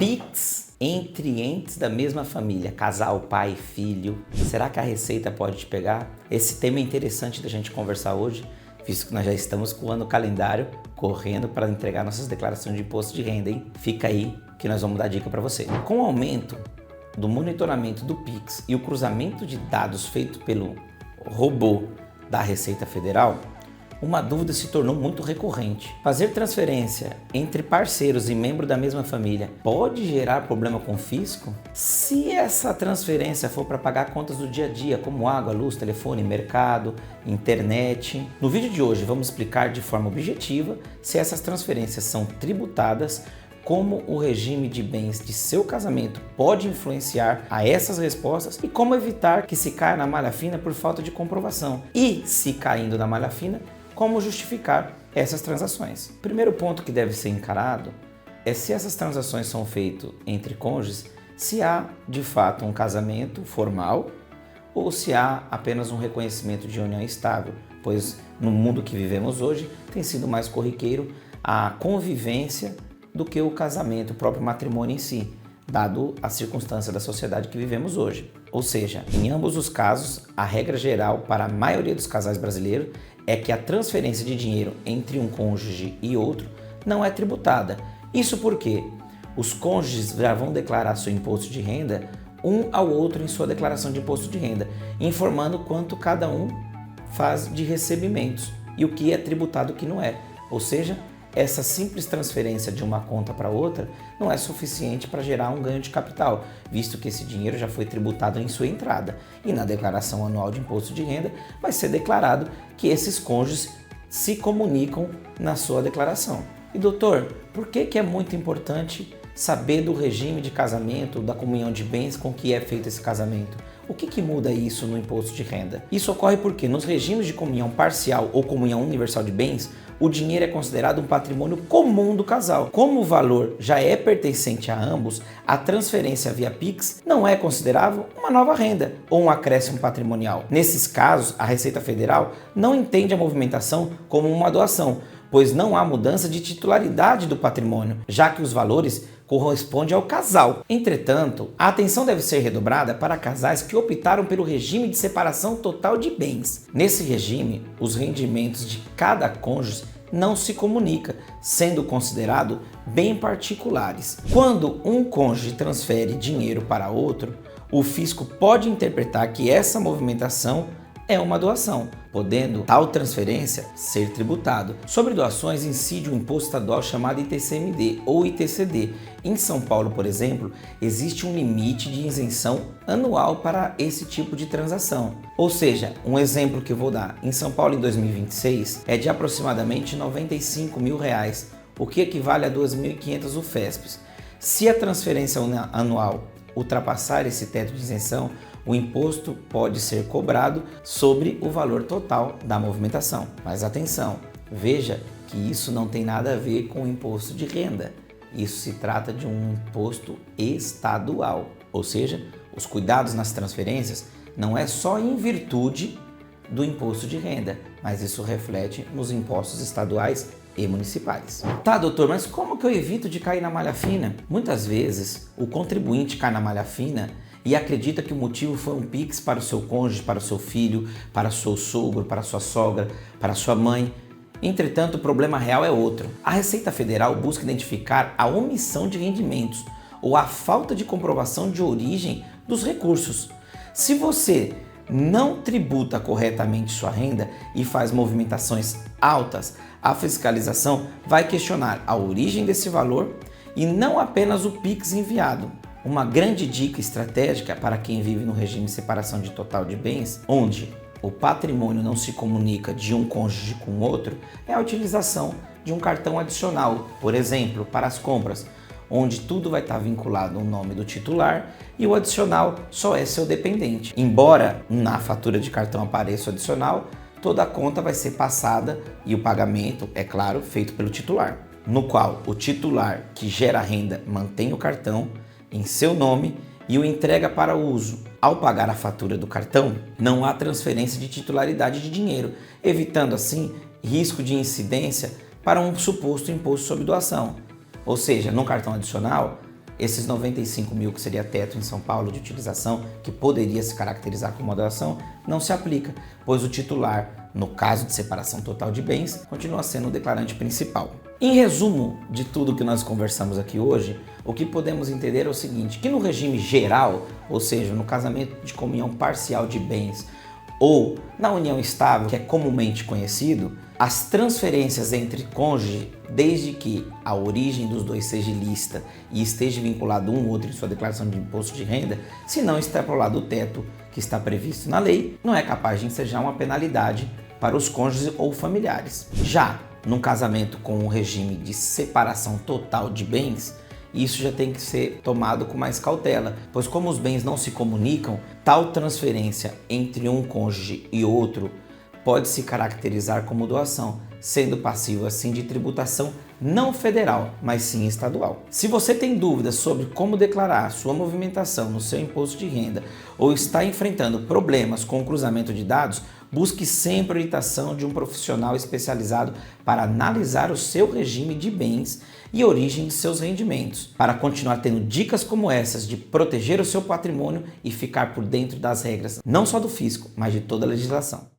Pix entre entes da mesma família, casal, pai, filho. Será que a Receita pode te pegar? Esse tema é interessante da gente conversar hoje, visto que nós já estamos com o ano calendário correndo para entregar nossas declarações de imposto de renda, hein? Fica aí que nós vamos dar dica para você. Com o aumento do monitoramento do Pix e o cruzamento de dados feito pelo robô da Receita Federal, uma dúvida se tornou muito recorrente. Fazer transferência entre parceiros e membros da mesma família pode gerar problema com o fisco? Se essa transferência for para pagar contas do dia a dia, como água, luz, telefone, mercado, internet. No vídeo de hoje vamos explicar de forma objetiva se essas transferências são tributadas, como o regime de bens de seu casamento pode influenciar a essas respostas e como evitar que se caia na malha fina por falta de comprovação. E, se caindo na malha fina, como justificar essas transações. O primeiro ponto que deve ser encarado é se essas transações são feitas entre cônjuges, se há de fato um casamento formal ou se há apenas um reconhecimento de união estável, pois no mundo que vivemos hoje tem sido mais corriqueiro a convivência do que o casamento, o próprio matrimônio em si, dado a circunstância da sociedade que vivemos hoje. Ou seja, em ambos os casos, a regra geral para a maioria dos casais brasileiros é que a transferência de dinheiro entre um cônjuge e outro não é tributada. Isso porque os cônjuges já vão declarar seu imposto de renda um ao outro em sua declaração de imposto de renda, informando quanto cada um faz de recebimentos e o que é tributado e o que não é. Ou seja, essa simples transferência de uma conta para outra não é suficiente para gerar um ganho de capital, visto que esse dinheiro já foi tributado em sua entrada. E na declaração anual de imposto de renda vai ser declarado que esses cônjuges se comunicam na sua declaração. E doutor, por que é muito importante saber do regime de casamento, da comunhão de bens com que é feito esse casamento? O que muda isso no imposto de renda? Isso ocorre porque nos regimes de comunhão parcial ou comunhão universal de bens, o dinheiro é considerado um patrimônio comum do casal. Como o valor já é pertencente a ambos, a transferência via Pix não é considerável uma nova renda ou um acréscimo patrimonial. Nesses casos, a Receita Federal não entende a movimentação como uma doação, pois não há mudança de titularidade do patrimônio, já que os valores correspondem ao casal. Entretanto, a atenção deve ser redobrada para casais que optaram pelo regime de separação total de bens. Nesse regime, os rendimentos de cada cônjuge não se comunica, sendo considerado bem particulares. Quando um cônjuge transfere dinheiro para outro, o fisco pode interpretar que essa movimentação é uma doação, podendo tal transferência ser tributado. Sobre doações incide um imposto estadual chamado ITCMD ou ITCD. Em São Paulo, por exemplo, existe um limite de isenção anual para esse tipo de transação. Ou seja, um exemplo que eu vou dar, em São Paulo em 2026 é de aproximadamente R$95 mil, o que equivale a 2.500 UFESPs. Se a transferência anual ultrapassar esse teto de isenção, o imposto pode ser cobrado sobre o valor total da movimentação. Mas atenção, veja que isso não tem nada a ver com o imposto de renda. Isso se trata de um imposto estadual, ou seja, os cuidados nas transferências não é só em virtude do imposto de renda, mas isso reflete nos impostos estaduais e municipais. Tá, doutor, mas como que eu evito de cair na malha fina? Muitas vezes o contribuinte cai na malha fina e acredita que o motivo foi um Pix para o seu cônjuge, para o seu filho, para o seu sogro, para a sua sogra, para a sua mãe. Entretanto, o problema real é outro. A Receita Federal busca identificar a omissão de rendimentos ou a falta de comprovação de origem dos recursos. Se você não tributa corretamente sua renda e faz movimentações altas, a fiscalização vai questionar a origem desse valor e não apenas o Pix enviado. Uma grande dica estratégica para quem vive no regime de separação de total de bens, onde o patrimônio não se comunica de um cônjuge com o outro, é a utilização de um cartão adicional, por exemplo, para as compras, onde tudo vai estar vinculado ao nome do titular e o adicional só é seu dependente. Embora na fatura de cartão apareça o adicional, toda a conta vai ser passada e o pagamento, é claro, feito pelo titular, no qual o titular que gera a renda mantém o cartão em seu nome e o entrega para uso. Ao pagar a fatura do cartão, não há transferência de titularidade de dinheiro, evitando assim risco de incidência para um suposto imposto sobre doação. Ou seja, no cartão adicional, Esses 95 mil que seria teto em São Paulo de utilização, que poderia se caracterizar como doação, não se aplica, pois o titular, no caso de separação total de bens, continua sendo o declarante principal. Em resumo de tudo que nós conversamos aqui hoje, o que podemos entender é o seguinte, que no regime geral, ou seja, no casamento de comunhão parcial de bens, ou na união estável, que é comumente conhecido, as transferências entre cônjuges, desde que a origem dos dois seja ilícita e esteja vinculado um ou outro em sua declaração de imposto de renda, se não extrapolado o teto que está previsto na lei, não é capaz de ensejar uma penalidade para os cônjuges ou familiares. Já num casamento com um regime de separação total de bens, isso já tem que ser tomado com mais cautela, pois como os bens não se comunicam, tal transferência entre um cônjuge e outro pode se caracterizar como doação, sendo passivo assim de tributação não federal, mas sim estadual. Se você tem dúvidas sobre como declarar sua movimentação no seu imposto de renda ou está enfrentando problemas com o cruzamento de dados, busque sempre a orientação de um profissional especializado para analisar o seu regime de bens e origem de seus rendimentos, para continuar tendo dicas como essas de proteger o seu patrimônio e ficar por dentro das regras, não só do fisco, mas de toda a legislação.